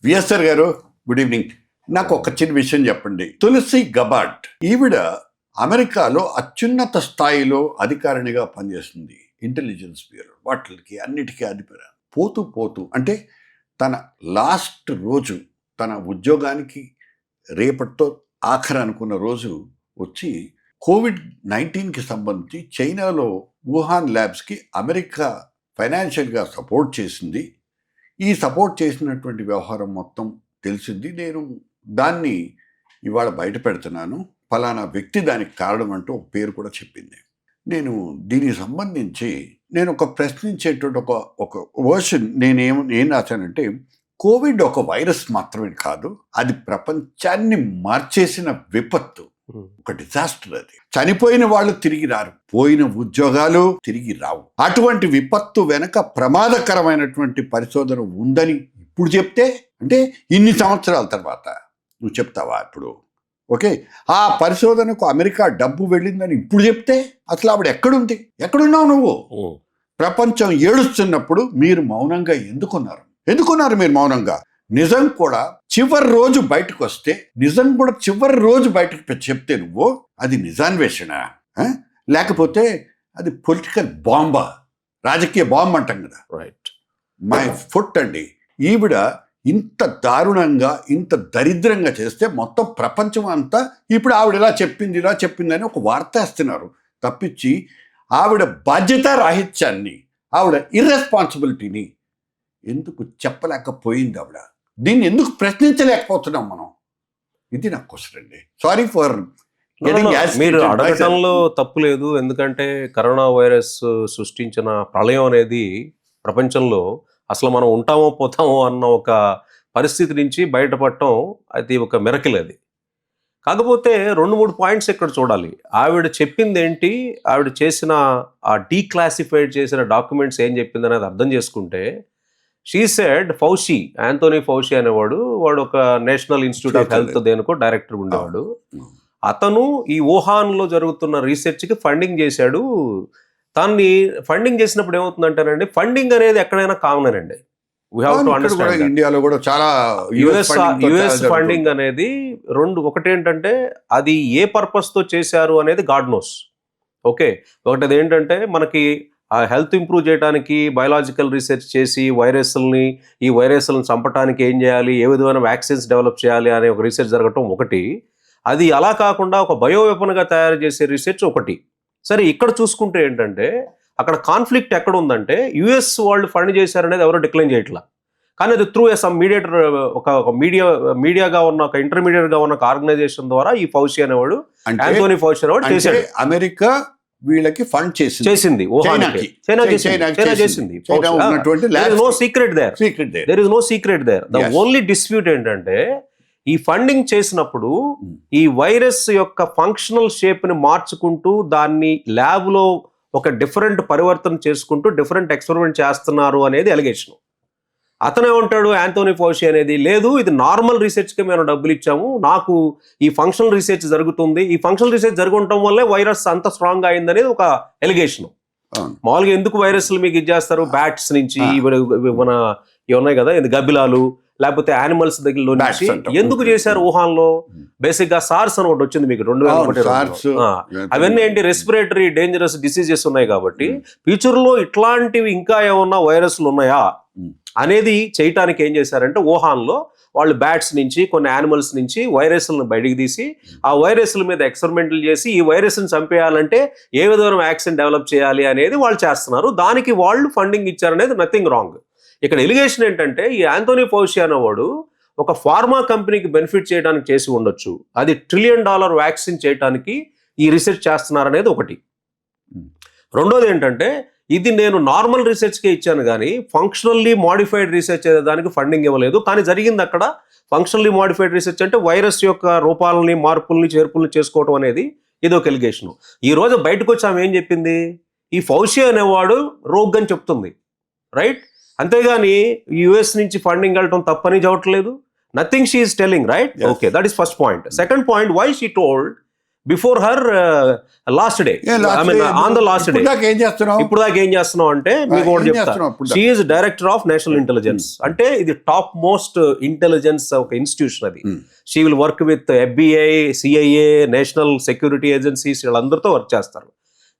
VSR గారు good evening. నాకు ఒక చిన్న విషయం చెప్పండి. తులసి గబార్డ్ ఈవిడ అమెరికాలో అత్యున్నత స్థాయిలో అధికారినిగా పనిచేస్తుంది. ఇంటెలిజెన్స్ బ్యూరో వాటికి అన్నిటికీ అధిపతి. పోతూ పోతూ అంటే తన లాస్ట్ రోజు, తన ఉద్యోగానికి రేపటితో ఆఖరి అనుకున్న రోజు వచ్చి COVID-19కి సంబంధించి చైనాలో వుహాన్ ల్యాబ్స్కి అమెరికా ఫైనాన్షియల్గా సపోర్ట్ చేసింది. ఈ సపోర్ట్ చేసినటువంటి వ్యవహారం మొత్తం తెలిసింది. నేను దాన్ని ఇవాళ బయట పెడుతున్నాను. ఫలానా వ్యక్తి దానికి కారణం అంటూ ఒక పేరు కూడా చెప్పింది. నేను దీనికి సంబంధించి నేను ఒక ప్రశ్నించేటువంటి ఒక వర్షన్ ఏం రాశానంటే, కోవిడ్ ఒక వైరస్ మాత్రమే కాదు, అది ప్రపంచాన్ని మార్చేసిన విపత్తు, ఒక డిజాస్టర్. అది చనిపోయిన వాళ్ళు తిరిగి రారు, పోయిన ఉద్యోగాలు తిరిగి రావు. అటువంటి విపత్తు వెనక ప్రమాదకరమైనటువంటి పరిశోధన ఉందని ఇప్పుడు చెప్తే, అంటే ఇన్ని సంవత్సరాల తర్వాత నువ్వు చెప్తావా ఇప్పుడు? ఓకే, ఆ పరిశోధనకు అమెరికా డబ్బు వెళ్ళిందని ఇప్పుడు చెప్తే అసలు ఆవిడ ఎక్కడుంది? ఎక్కడున్నావు నువ్వు? ప్రపంచం ఏడుస్తున్నప్పుడు మీరు మౌనంగా ఎందుకున్నారు మీరు మౌనంగా? నిజం కూడా చివరి రోజు బయటకు వస్తే, నిజం కూడా చివరి రోజు బయటకు చెప్తే నువ్వు అది నిజాన్వేషణ, లేకపోతే అది పొలిటికల్ బాంబా, రాజకీయ బాంబు అంటాం కదా. రైట్. మై ఫుట్ అండి. ఈవిడ ఇంత దారుణంగా, ఇంత దరిద్రంగా చేస్తే మొత్తం ప్రపంచం అంతా ఇప్పుడు ఆవిడ ఇలా చెప్పిందని ఒక వార్త వేస్తున్నారు తప్పించి, ఆవిడ బాధ్యత రాహిత్యాన్ని, ఆవిడ ఇర్రెస్పాన్సిబిలిటీని ఎందుకు చెప్పలేకపోయింది ఆవిడ? దీన్ని ఎందుకు ప్రశ్నించలేకపోతున్నాం మనం? ఇది నాకు క్వశ్చన్ అండి. సారీ ఫర్ మీరు అడగటంలో తప్పు లేదు. ఎందుకంటే కరోనా వైరస్ సృష్టించిన ప్రళయం అనేది ప్రపంచంలో అసలు మనం ఉంటామో పోతామో అన్న ఒక పరిస్థితి నుంచి బయటపడటం అది ఒక మిరకిల్. అది కాకపోతే 2-3 పాయింట్స్ ఇక్కడ చూడాలి. ఆవిడ చెప్పింది ఏంటి, ఆవిడ చేసిన ఆ డీక్లాసిఫైడ్ చేసిన డాక్యుమెంట్స్ ఏం చెప్పింది అనేది అర్థం చేసుకుంటే, షీ సెడ్ యాంథోనీ ఫౌషీ అనేవాడు, వాడు ఒక నేషనల్ ఇన్స్టిట్యూట్ ఆఫ్ హెల్త్ దేనికో డైరెక్టర్ ఉండేవాడు. అతను ఈ వుహాన్లో జరుగుతున్న రీసెర్చ్కి ఫండింగ్ చేశాడు. దాన్ని ఫండింగ్ చేసినప్పుడు ఏమవుతుందంటేనండి, ఫండింగ్ అనేది ఎక్కడైనా కామన్ అండి. We have to understand. ఇండియాలో కూడా చాలా యుఎస్ ఫండింగ్ అనేది ఒకటి ఏంటంటే అది ఏ పర్పస్తో చేశారు అనేది గాడ్ నోస్. ఓకే, ఒకటి ఏంటంటే మనకి ఆ హెల్త్ ఇంప్రూవ్ చేయడానికి బయోలాజికల్ రీసెర్చ్ చేసి ఈ వైరస్లను చంపడానికి ఏం చేయాలి, ఏ విధమైన వ్యాక్సిన్స్ డెవలప్ చేయాలి అనే ఒక రీసెర్చ్ జరగటం ఒకటి. అది అలా కాకుండా ఒక బయో వెపన్గా తయారు చేసే రీసెర్చ్ ఒకటి. సరే, ఇక్కడ చూసుకుంటే ఏంటంటే అక్కడ కాన్ఫ్లిక్ట్ ఎక్కడ ఉందంటే, యుఎస్ వాళ్ళు ఫండ్ చేశారనేది ఎవరో డిక్లైన్ చేయట్లా, కానీ అది త్రూ సమ్ మీడియేటర్, ఒక మీడియాగా ఉన్న ఒక ఇంటర్మీడియట్గా ఉన్న ఒక ఆర్గనైజేషన్ ద్వారా ఈ ఫౌషీ అనేవాడు, యాంథోనీ ఫౌషీ అనేవాడు చేశాడు. అమెరికా వీళ్ళకి ఫండ్ చేసింది. చైనా చేసింది. No secret there. The only dispute ఏంటంటే, ఈ ఫండింగ్ చేసినప్పుడు ఈ వైరస్ యొక్క ఫంక్షనల్ షేప్ ని మార్చుకుంటూ దాన్ని ల్యాబ్ లో ఒక డిఫరెంట్ పరివర్తన చేసుకుంటూ డిఫరెంట్ ఎక్స్పెరిమెంట్ చేస్తున్నారు అనేది అలిగేషన్. అతనే ఉంటాడు యాంథోనీ ఫౌషీ అనేది, లేదు ఇది నార్మల్ రీసెర్చ్కి మేము డబ్బులు ఇచ్చాము, నాకు ఈ ఫంక్షనల్ రీసెర్చ్ జరుగుతుంది, ఈ ఫంక్షనల్ రీసెర్చ్ జరుగుతుండటం వల్లే వైరస్ అంత స్ట్రాంగ్ అయింది అనేది ఒక ఎలిగేషన్. మామూలుగా ఎందుకు వైరస్లు మీకు ఇచ్చేస్తారు, బ్యాట్స్ నుంచి మన ఇవి ఉన్నాయి కదా, గబ్బిలాలు లేకపోతే యానిమల్స్ దగ్గరలో నుంచి ఎందుకు చేశారు వుహాన్లో? బేసిక్ గా సార్స్ అని ఒకటి వచ్చింది మీకు 2001. అవన్నీ ఏంటి, రెస్పిరేటరీ డేంజరస్ డిసీజెస్ ఉన్నాయి కాబట్టి ఫ్యూచర్ లో ఇట్లాంటివి ఇంకా ఏమన్నా వైరస్లు ఉన్నాయా అనేది చేయటానికి ఏం చేశారంటే, వుహాన్లో వాళ్ళు బ్యాట్స్ నుంచి కొన్ని యానిమల్స్ నుంచి వైరస్లను బయటికి తీసి ఆ వైరస్ల మీద ఎక్స్పెరిమెంట్లు చేసి ఈ వైరస్ని చంపేయాలంటే ఏ విధమైన వ్యాక్సిన్ డెవలప్ చేయాలి అనేది వాళ్ళు చేస్తున్నారు. దానికి వాళ్ళు ఫండింగ్ ఇచ్చారనేది నథింగ్ రాంగ్. ఇక్కడ ఎలిగేషన్ ఏంటంటే, ఈ యాంథోనీ ఫౌషీ అనేవాడు ఒక ఫార్మా కంపెనీకి బెనిఫిట్ చేయడానికి చేసి ఉండొచ్చు, అది $1 ట్రిలియన్ వ్యాక్సిన్ చేయడానికి ఈ రీసెర్చ్ చేస్తున్నారనేది ఒకటి. రెండోది ఏంటంటే, ఇది నేను నార్మల్ రీసెర్చ్కే ఇచ్చాను కానీ ఫంక్షనల్లీ మాడిఫైడ్ రీసెర్చ్ దానికి ఫండింగ్ ఇవ్వలేదు. కానీ జరిగింది అక్కడ ఫంక్షనల్లీ మాడిఫైడ్ రీసెర్చ్ అంటే వైరస్ యొక్క రూపాలని, మార్పుల్ని, చేర్పుల్ని చేసుకోవటం అనేది ఇది ఒక ఎలిగేషన్. ఈ రోజు బయటకు వచ్చి ఆమె ఏం చెప్పింది, ఈ ఫౌషీ అనేవాడు రోగ్ అని చెప్తుంది, రైట్? అంతేగాని యుఎస్ నుంచి ఫండింగ్ వెళ్ళటం తప్పని చెప్పట్లేదు. Nothing she is telling, right? Okay, that is first point. Second point, why she told, before her last day, I mean on the last day. ఏం చేస్తున్నావు ఇప్పుడు దాకా ఏం చేస్తున్నావు అంటే మీకు ఒకటి చెప్తా, she is director of national intelligence. అంటే ఇది టాప్ మోస్ట్ ఇంటెలిజెన్స్ ఒక ఇన్స్టిట్యూషన్ అది. She will work with FBI, CIA, national security agencies, వీళ్ళందరితో వర్క్ చేస్తారు.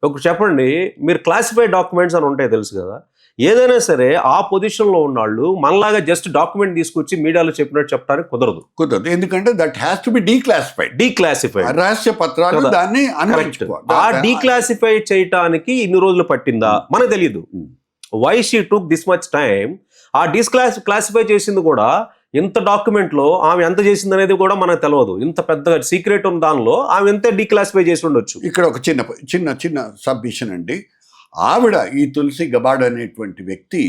ఒక చెప్పండి, మీరు క్లాసిఫైడ్ డాక్యుమెంట్స్ అని ఉంటాయి తెలుసు కదా, ఏదైనా సరే ఆ పొజిషన్ లో ఉన్నాళ్ళు మనలాగా జస్ట్ డాక్యుమెంట్ తీసుకొచ్చి మీడియాలో చెప్పినట్టు చెప్పడానికి కుదరదు. ఎందుకంటే that has to be declassified రహస్య పత్రాలు. దాన్ని ఆ డీక్లాసిఫై చేయటానికి ఇన్ని రోజులు పట్టిందా మనకు తెలియదు. Why she took this much time? ఆ క్లాసిఫై చేసింది కూడా ఇంత డాక్యుమెంట్ లో ఆమె ఎంత చేసింది అనేది కూడా మనకు తెలియదు. ఇంత పెద్ద సీక్రెట్ ఉన్న దానిలో ఆమె ఎంత డీక్లాసిఫై చేసి ఉండొచ్చు. ఇక్కడ ఒక చిన్న సబ్మిషన్ అండి. ఆవిడ ఈ తులసి గబార్డ్ అనేటువంటి వ్యక్తి,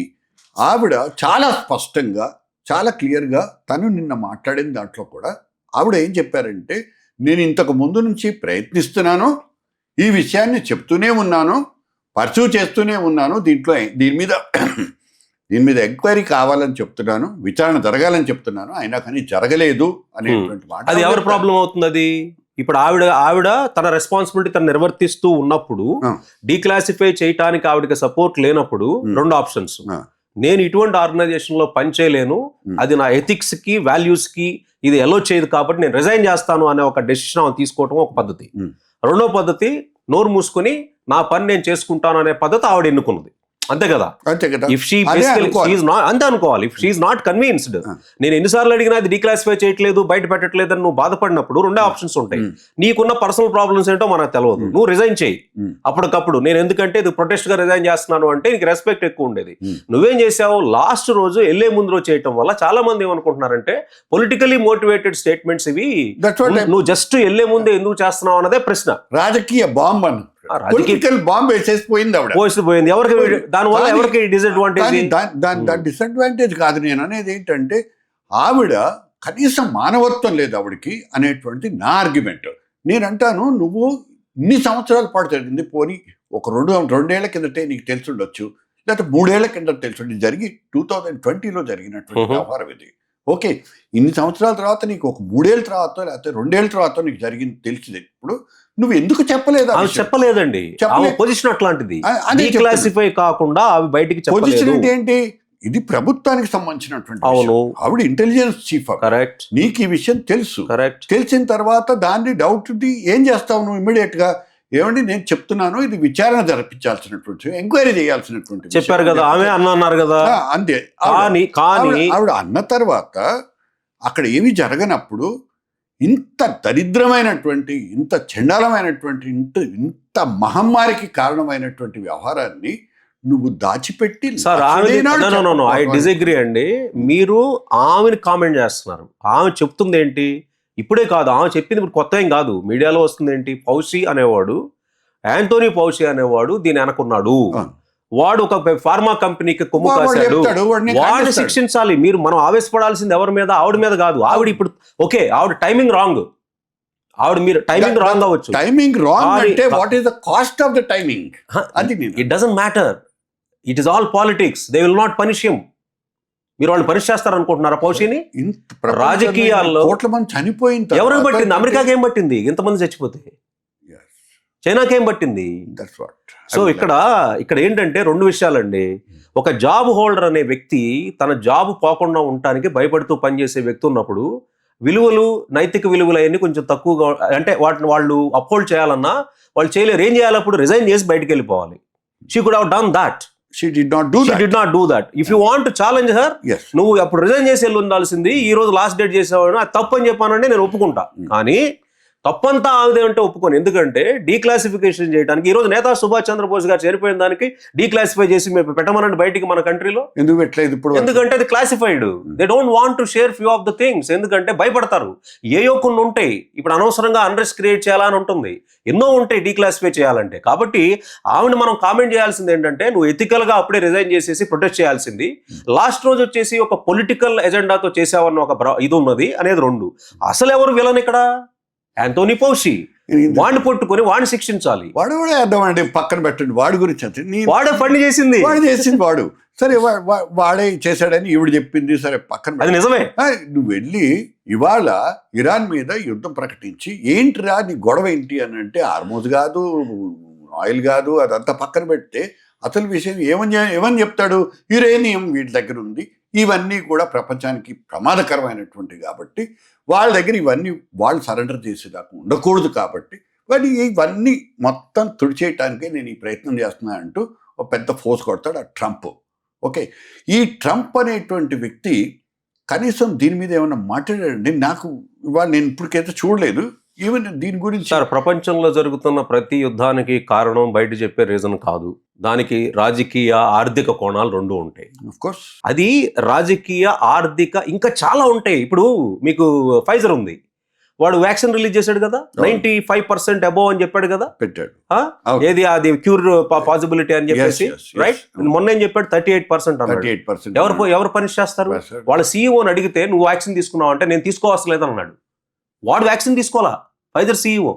ఆవిడ చాలా స్పష్టంగా, చాలా క్లియర్గా తను నిన్న మాట్లాడిన దాంట్లో కూడా ఆవిడ ఏం చెప్పారంటే, నేను ఇంతకు ముందు నుంచి ప్రయత్నిస్తున్నాను, ఈ విషయాన్ని చెప్తూనే ఉన్నాను, పర్సూ చేస్తూనే ఉన్నాను, దీని మీద ఎంక్వైరీ కావాలని చెప్తున్నాను, విచారణ జరగాలని చెప్తున్నాను, అయినా కానీ జరగలేదు అనేటువంటి మాట. అది ఎవరి ప్రాబ్లం అవుతుంది? అది ఇప్పుడు ఆవిడ తన రెస్పాన్సిబిలిటీ తను నిర్వర్తిస్తూ ఉన్నప్పుడు, డీక్లాసిఫై చేయటానికి ఆవిడకి సపోర్ట్ లేనప్పుడు రెండు ఆప్షన్స్. నేను ఇటువంటి ఆర్గనైజేషన్ లో పనిచేయలేను, అది నా ఎథిక్స్ కి వాల్యూస్ కి ఇది ఎలో చేయదు, కాబట్టి నేను రిజైన్ చేస్తాను అనే ఒక డెసిషన్ తీసుకోవటం ఒక పద్ధతి. రెండో పద్ధతి, నోరు మూసుకుని నా పని నేను చేసుకుంటాను అనే పద్ధతి ఆవిడ ఎన్నుకున్నది. అంతే కదా? ఇఫ్ షీ అంతే అనుకోవాలి. ఇఫ్ షీఈ్ నాట్ కన్విన్స్డ్, నేను ఎన్నిసార్లు అడిగినా అది డీక్లాసిఫై చేయట్లేదు, బయట పెట్టట్లేదు అని నువ్వు బాధపడినప్పుడు రెండే ఆప్షన్స్ ఉంటాయి. నీకున్న పర్సనల్ ప్రాబ్లమ్స్ ఏంటో మనకు తెలియదు, నువ్వు రిజైన్ చేయి అప్పటికప్పుడు. నేను ఎందుకంటే ఇది ప్రొటెస్ట్ గా రిజైన్ చేస్తున్నాను అంటే నీకు రెస్పెక్ట్ ఎక్కువ ఉండేది. నువ్వేం చేసావు, లాస్ట్ రోజు వెళ్లే ముందు రోజు చేయటం వల్ల చాలా మంది ఏమనుకుంటున్నారంటే పొలిటికలీ మోటివేటెడ్ స్టేట్మెంట్స్ ఇవి, నువ్వు జస్ట్ వెళ్లే ముందే ఎందుకు చేస్తున్నావు అన్నదే ప్రశ్న. రాజకీయ బాంబ్ అని బాంబ్ వేసేసిపోయింది ఆవిడ. పోయింది. దానివల్ల ఎవరికి డిసడ్వాంటేజ్? దాని డిసడ్వాంటేజ్ కాదు. నేను అనేది ఏంటంటే, ఆవిడ కనీసం మానవత్వం లేదు ఆవిడకి అనేటువంటి నా ఆర్గ్యుమెంట్. నేను అంటాను, నువ్వు ఇన్ని సంవత్సరాల పాటు జరిగింది, పోనీ ఒక రెండేళ్ల కిందటే నీకు తెలిసి ఉండొచ్చు, లేకపోతే 3 ఏళ్ల కింద తెలిసి ఉండొచ్చు, జరిగి 2020లో జరిగినటువంటి వ్యవహారం ఇది. ఓకే, ఇన్ని సంవత్సరాల తర్వాత నీకు ఒక 3 ఏళ్ళ తర్వాత లేకపోతే 2 ఏళ్ళ తర్వాత నీకు జరిగింది తెలిసింది. ఇప్పుడు నువ్వు ఎందుకు చెప్పలేదు? చెప్పలేదండి, పొజిషన్ అట్లాంటిది. డీక్లాసిఫై కాకుండా అవి బయటికి పొజిషన్ ఏంటి? ఇది ప్రభుత్వానికి సంబంధించినటువంటి. అవును, ఆవిడ ఇంటెలిజెన్స్ చీఫ్. కరెక్ట్. నీకు ఈ విషయం తెలుసు. కరెక్ట్. తెలిసిన తర్వాత దాన్ని డౌట్ ఏం చేస్తావు నువ్వు? ఇమ్మీడియట్ గా ఏమండి నేను చెప్తున్నాను, ఇది విచారణ జరిపించాల్సినటువంటి, ఎంక్వైరీ చేయాల్సినటువంటి చెప్పారు కదా, ఆమె అన్నారు కదా. అంతే. ఆవిడ అన్న తర్వాత అక్కడ ఏమి జరగనప్పుడు ఇంత దరిద్రమైనటువంటి, ఇంత చండాలమైనటువంటి, ఇంత మహమ్మారికి కారణమైనటువంటి వ్యవహారాన్ని నువ్వు దాచిపెట్టి. సార్, ఐ డిసగ్రీ అండి. మీరు ఆమెను కామెంట్ చేస్తున్నారు. ఆమె చెప్తుంది ఏంటి? ఇప్పుడే కాదు, ఆమె చెప్పింది ఇప్పుడు కొత్త ఏం కాదు, మీడియాలో వస్తుంది ఏంటి? ఫౌషీ అనేవాడు, యాంటోనీ ఫౌషీ అనేవాడు దీని అనుకున్నాడు, వాడు ఒక ఫార్మా కంపెనీకి కొమ్ము కాశాడు, వాడిని శిక్షించాలి. మనం ఆవేశపడాల్సింది ఎవరి మీద? ఆవిడ మీద కాదు. ఆవిడ ఇప్పుడు ఓకే, ఆవిడ టైమింగ్ రాంగ్, మీరు టైమింగ్ రాంగ్ అవ్వచ్చు. టైమింగ్ రాంగ్ అంటే what is the cost of the timing? It doesn't matter, it is all politics. They will not punish him. మీరు వాళ్ళని పనిష్ చేస్తారనుకుంటున్నారా ఫౌషీని? రాజకీయాల్లో కోట్ల మంది చనిపోయింది. ఎవరికి పట్టింది? అమెరికాకి ఏం పట్టింది ఇంతమంది చచ్చిపోతే? చైనాకి ఏం పట్టింది? సో ఇక్కడ ఏంటంటే రెండు విషయాలండి. ఒక జాబ్ హోల్డర్ అనే వ్యక్తి తన జాబ్ పోకుండా ఉండటానికి భయపడుతూ పనిచేసే వ్యక్తి ఉన్నప్పుడు విలువలు, నైతిక విలువలు అవన్నీ కొంచెం తక్కువగా, అంటే వాటిని వాళ్ళు అప్హోల్డ్ చేయాలన్నా వాళ్ళు చేయలేరు. ఏం చేయాలి? అప్పుడు రిజైన్ చేసి బయటకు వెళ్ళిపోవాలి. She could have done that. She did not do that. If you want to challenge her, నువ్వు అప్పుడు రిజైన్ చేసి వెళ్ళి ఉండాల్సింది. ఈ రోజు లాస్ట్ డేట్ చేసేవాడు, అది తప్పు అని చెప్పానంటే నేను ఒప్పుకుంటా. కానీ తప్పంతా ఆవిదేమంటే ఒప్పుకోను. ఎందుకంటే డీక్లాసిఫికేషన్ చేయడానికి ఈ రోజు నేతా సుభాష్ చంద్రబోస్ గారు చనిపోయిన దానికి డీక్లాసిఫై చేసి పెట్టమనండి బయటికి మన కంట్రీలో. ఎందుకు పెట్టలేదు ఇప్పుడు? ఎందుకంటే అది classified. They don't want to share few of the things. ఎందుకంటే భయపడతారు. ఏయో కొన్ని ఉంటాయి, ఇప్పుడు అనవసరంగా అన్రెస్ట్ క్రియేట్ చేయాలని ఉంటుంది, ఎన్నో ఉంటాయి డీక్లాసిఫై చేయాలంటే. కాబట్టి ఆవిడ మనం కామెంట్ చేయాల్సింది ఏంటంటే, నువ్వు ఎథికల్ గా అప్పుడే రిజైన్ చేసేసి ప్రొటెస్ట్ చేయాల్సింది. లాస్ట్ రోజు వచ్చేసి ఒక పొలిటికల్ ఎజెండాతో చేసావన్న ఒక ఇది ఉన్నది అనేది రెండు. అసలు ఎవరు విలన్ ఇక్కడ? యాంటోనీ ఫౌషీ. వాడిని పట్టుకొని వాడిని శిక్షించాలి. వాడు కూడా వేద్దామండి, పక్కన పెట్టండి. వాడి గురించి వాడే ఫండ్ చేసింది, వాడు సరే వాడే చేశాడని ఈవిడ చెప్పింది, సరే పక్కన అది నిజమే. నువ్వు వెళ్ళి ఇవాళ ఇరాన్ మీద యుద్ధం ప్రకటించి ఏంటిరా నీ గొడవ ఏంటి అని అంటే హార్మోజ్ కాదు, ఆయిల్ కాదు, అదంతా పక్కన పెడితే అసలు విషయం ఏమని చెప్తాడు, యురేనియం వీటి దగ్గర ఉంది, ఇవన్నీ కూడా ప్రపంచానికి ప్రమాదకరమైనటువంటివి కాబట్టి వాళ్ళ దగ్గర ఇవన్నీ వాళ్ళు సరెండర్ చేసేదాకా ఉండకూడదు కాబట్టి వాడి ఇవన్నీ మొత్తం తుడిచేయటానికే నేను ఈ ప్రయత్నం చేస్తున్నాను అంటూ ఒక పెద్ద ఫోర్స్ కొడతాడు ఆ ట్రంప్. ఓకే, ఈ ట్రంప్ అనేటువంటి వ్యక్తి కనీసం దీని మీద ఏమైనా మాట్లాడాడండి? నాకు ఇవాళ నేను ఇప్పటికైతే చూడలేదు ఈవెన్ దీని గురించి. సార్, ప్రపంచంలో జరుగుతున్న ప్రతి యుద్ధానికి కారణం బయట చెప్పే రీజన్ కాదు, దానికి రాజకీయ ఆర్థిక కోణాలు రెండు ఉంటాయి. ఆఫ్ కోర్స్ అది రాజకీయ ఆర్థిక ఇంకా చాలా ఉంటాయి. ఇప్పుడు మీకు ఫైజర్ ఉంది, వాడు వ్యాక్సిన్ రిలీజ్ చేశాడు కదా, 95% అబోవ్ అని చెప్పాడు కదా, పెట్టాడు. ఏది అది క్యూర్ పాసిబిలిటీ అని చెప్పేసి, రైట్? మొన్న ఏం చెప్పాడు, 38% అన్నాడు. ఎవరు పనిష్ చేస్తారు? వాళ్ళ సీఈఓని అడిగితే నువ్వు వ్యాక్సిన్ తీసుకున్నావు అంటే నేను తీసుకోవసలేదు అన్నాడు. వాడు వ్యాక్సిన్ తీసుకోవాలా, ఫైజర్ సీఈఓ.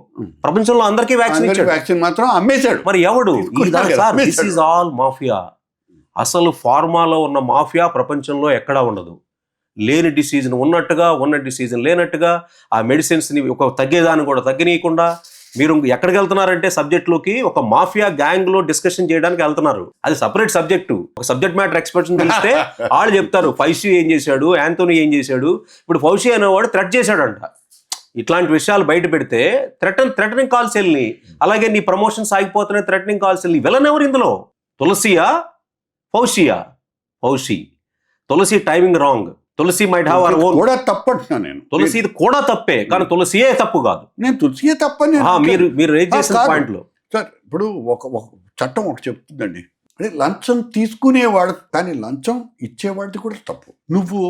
ప్రపంచంలో అందరికీ వ్యాక్సిన్ మాత్రం అమ్మేశాడు. మరి ఎవడు? This is all mafia. అసలు ఫార్మాలో ఉన్న మాఫియా ప్రపంచంలో ఎక్కడా ఉండదు. లేని డిసీజ్ని ఉన్నట్టుగా, ఉన్న డిసీజ్ని లేనట్టుగా, ఆ మెడిసిన్స్ని ఒక తగ్గేదాన్ని కూడా తగ్గనీయకుండా మీరు ఎక్కడికి వెళ్తున్నారంటే సబ్జెక్ట్లోకి ఒక మాఫియా గ్యాంగ్లో డిస్కషన్ చేయడానికి వెళ్తున్నారు. అది సపరేట్ సబ్జెక్టు. ఒక సబ్జెక్ట్ మ్యాటర్ ఎక్స్పర్ట్స్ని తెలిస్తే వాళ్ళు చెప్తారు ఫౌషీ ఏం చేశాడు, యాంథోనీ ఏం చేశాడు. ఇప్పుడు ఫౌషీ అనేవాడు థ్రెట్ చేశాడంట. ఇట్లాంటి విషయాలు బయట పెడితే థ్రెటనింగ్ కాల్స్ వెళ్ళి, అలాగే నీ ప్రమోషన్స్ ఆగిపోతున్నాయి, థ్రెటనింగ్ కాల్స్ వెళ్ళి. విలన్ ఎవరు ఇందులో? తులసియా, ఫౌషియా? Fauzi. Tulasi timing wrong. Tulasi might have our own. కూడా తప్పంటున్నా నేను. తులసి ఇది కూడా తప్పే, కానీ తులసియే తప్పు కాదు. నేను తులసియే తప్పని మీరు రేజ్ చేసిన పాయింట్ లో సార్, ఇప్పుడు ఒక చట్టం ఒకటి చెప్తుందండి, అంటే లంచం తీసుకునేవాడు కానీ లంచం ఇచ్చేవాడిది కూడా తప్పు. నువ్వు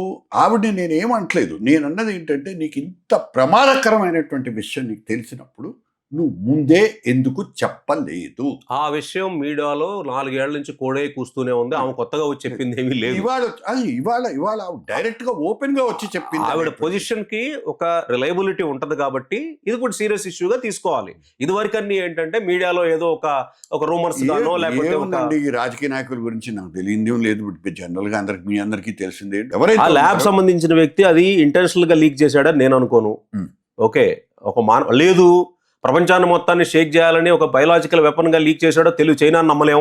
ఆవిడని నేనేమంటలేదు, నేను అన్నది ఏంటంటే నీకు ఇంత ప్రమాదకరమైనటువంటి విషయం నీకు తెలిసినప్పుడు నువ్వు ముందే ఎందుకు చెప్పలేదు? ఆ విషయం మీడియాలో 4 ఏళ్ల నుంచి కోడే కూస్తూనే ఉంది. ఆమె కొత్తగా వచ్చి చెప్పింది ఏమీ లేదు. ఇవాళ డైరెక్ట్ గా ఓపెన్ గా వచ్చి చెప్పింది. ఆవిడ పొజిషన్ కి ఒక రిలయబిలిటీ ఉంటది కాబట్టి ఇది కూడా సీరియస్ ఇష్యూగా తీసుకోవాలి. ఇది వరకు అన్ని ఏంటంటే మీడియాలో ఏదో ఒక రూమర్స్ గానో లేకపోతే ఈ రాజకీయ నాయకుల గురించి నాకు తెలియదు లేదు. జనరల్ గా మీ అందరికీ తెలిసిందే. ఆ ల్యాబ్ సంబంధించిన వ్యక్తి అది ఇంటెన్షనల్ గా లీక్ చేశాడని నేను అనుకోను. ఓకే, లేదు ప్రపంచాన్ని మొత్తాన్ని షేక్ చేయాలని ఒక బయలాజికల్ వెపన్ గా లీక్ చేశాడో చైనా నమ్మలేం,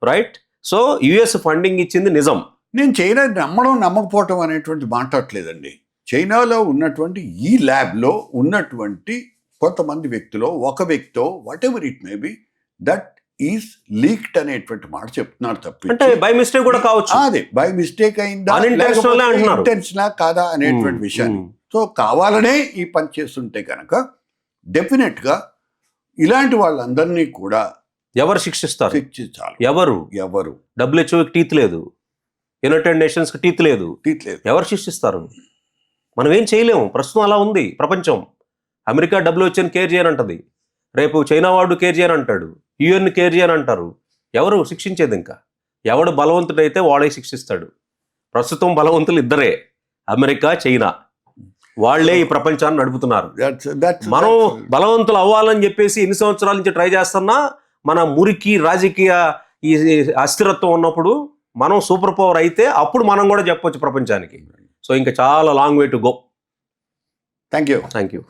రైట్? సో యుఎస్ ఫండింగ్ ఇచ్చింది నిజం. నేను చైనా నమ్మకపోవటం అనేటువంటి మాట్లాడలేదండి. చైనాలో ఉన్నటువంటి ఈ ల్యాబ్లో ఉన్నటువంటి కొంతమంది వ్యక్తులు, ఒక వ్యక్తితో what ever it may be, that is leaked అనేటువంటి మాట చెప్తున్నారు తప్ప అంటే బై మిస్టేక్ కూడా కావచ్చు. అదే బై మిస్టేక్ అయిందా, ఇంటెన్షనా కాదా అనేటువంటి విషయాన్ని. సో కావాలనే ఈ పని చేస్తుంటే కనుక డెఫినెట్గా ఇలాంటి వాళ్ళందరినీ కూడా ఎవరు శిక్షిస్తారు? శిక్షించాలి. ఎవరు? WHOకి టీత్ లేదు, యునైటెడ్ నేషన్స్కి టీత్ లేదు. ఎవరు శిక్షిస్తారు? మనం ఏం చేయలేము. ప్రస్తుతం అలా ఉంది ప్రపంచం. అమెరికా WHOని కేర్ చేయనంటది, రేపు చైనా వాడు కేర్ చేయనంటాడు, UN కేర్ చేయనంటారు. ఎవరు శిక్షించేది? ఇంకా ఎవడు బలవంతుడైతే వాడే శిక్షిస్తాడు. ప్రస్తుతం బలవంతులు ఇద్దరే, అమెరికా, చైనా. వాళ్లే ఈ ప్రపంచాన్ని నడుపుతున్నారు. మనం బలవంతులు అవ్వాలని చెప్పేసి ఎన్ని సంవత్సరాల నుంచి ట్రై చేస్తున్నా మన మురికి రాజకీయ ఈ అస్థిరత్వం ఉన్నప్పుడు మనం సూపర్ పవర్ అయితే అప్పుడు మనం కూడా చెప్పొచ్చు ప్రపంచానికి. సో ఇంకా చాలా long way to go. Thank you.